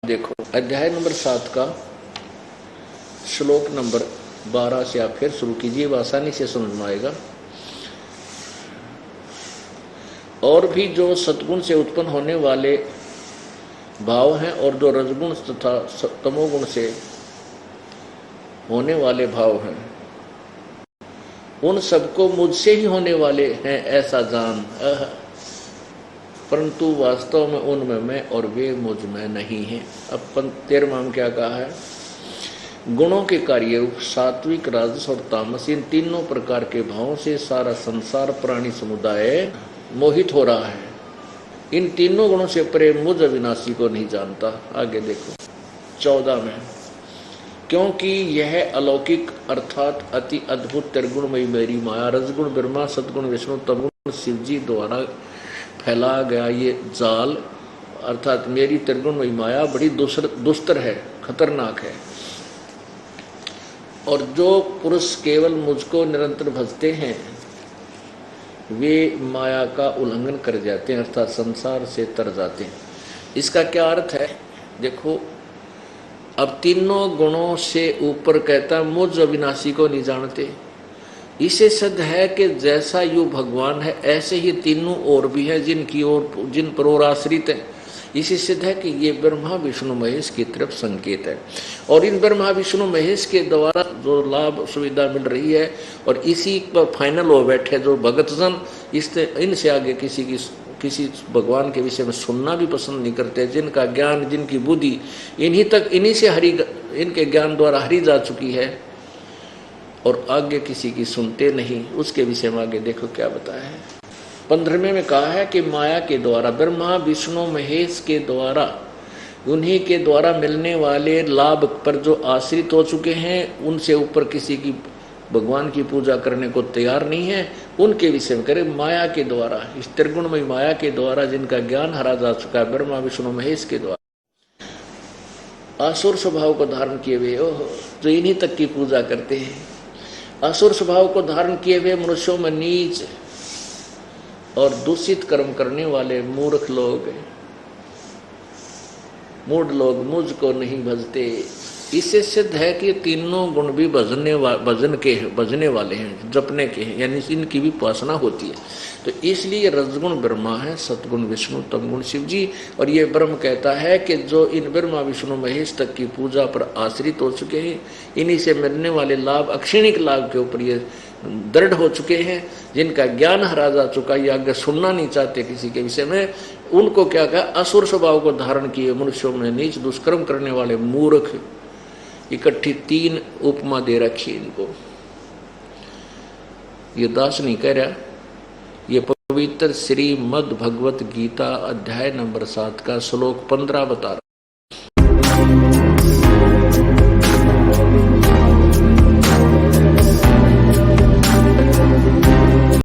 देखो अध्याय नंबर 7 का श्लोक नंबर 12 से आप फिर शुरू कीजिए, आसानी से समझ में आएगा। और भी जो सद्गुण से उत्पन्न होने वाले भाव हैं और जो रजगुण तथा तमोगुण से होने वाले भाव हैं, उन सबको मुझसे ही होने वाले हैं ऐसा जान, परंतु वास्तव में उनमें मैं और वे मुझ में नहीं हैं। अब 13वां में क्या कहा है? गुणों के कार्य रूप सात्विक, राजस और तामस, इन तीनों प्रकार के भावों से सारा संसार प्राणी समुदाय मोहित हो रहा है। इन तीनों गुणों से परे मुझ अविनाशी को नहीं जानता। आगे देखो 14 में, क्योंकि यह अलौकिक अर्थात अति अद्भुत त्रिगुणमयी मेरी माया, रजगुण ब्रह्मा, सद्गुण विष्णु, तमगुण शिव जी द्वारा फैला गया ये जाल अर्थात मेरी त्रिगुणमयी माया बड़ी दुस्तर है, खतरनाक है। और जो पुरुष केवल मुझको निरंतर भजते हैं वे माया का उल्लंघन कर जाते हैं अर्थात संसार से तर जाते हैं। इसका क्या अर्थ है? देखो अब तीनों गुणों से ऊपर कहता मुझ अविनाशी को नहीं जानते। इसे सिद्ध है कि जैसा यू भगवान है ऐसे ही तीनों और भी है जिन पर और आश्रित है। इसे सिद्ध है कि ये ब्रह्मा विष्णु महेश की तरफ संकेत है और इन ब्रह्मा विष्णु महेश के द्वारा जो लाभ सुविधा मिल रही है और इसी पर फाइनल हो बैठे जो भगतजन, इनसे आगे किसी भगवान के विषय में सुनना भी पसंद नहीं करते। जिनका ज्ञान, जिनकी बुद्धि इन्हीं से इनके ज्ञान द्वारा हरी जा चुकी है और आगे किसी की सुनते नहीं। उसके विषय में आगे देखो क्या बताया है। 15वें में कहा है कि माया के द्वारा ब्रह्मा विष्णु महेश के द्वारा उन्हीं के द्वारा मिलने वाले लाभ पर जो आश्रित हो चुके हैं, उनसे ऊपर किसी की भगवान की पूजा करने को तैयार नहीं है, उनके विषय में करे माया के द्वारा, इस त्रिगुणमयी माया के द्वारा जिनका ज्ञान हरा जा चुका है ब्रह्मा विष्णु महेश के द्वारा असुर स्वभाव को धारण किए हुए जो इन्हीं तक की पूजा करते हैं। असुर स्वभाव को धारण किए हुए मनुष्यों में नीच और दूषित कर्म करने वाले मूर्ख लोग, मूढ़ लोग मुझको नहीं भजते। इससे सिद्ध है कि तीनों गुण भी भजने वाले हैं, जपने के हैं, यानी इनकी भी उपासना होती है। तो इसलिए रजगुण ब्रह्मा है, सतगुण विष्णु, तमगुण शिव जी। और ये ब्रह्म कहता है कि जो इन ब्रह्मा विष्णु महेश तक की पूजा पर आश्रित हो चुके हैं, इन्हीं से मिलने वाले लाभ, अक्षणिक लाभ के ऊपर ये दृढ़ हो चुके हैं, जिनका ज्ञान हरा जा चुका, ये आगे सुनना नहीं चाहते किसी के विषय में, उनको क्या कहा? असुर स्वभाव को धारण किए मनुष्यों में नीच दुष्कर्म करने वाले मूर्ख। इकट्ठी 3 उपमा दे रखी इनको। ये दास नहीं कह रहा, ये पवित्र श्रीमद् भगवत गीता अध्याय नंबर 7 का श्लोक 15 बता रहा।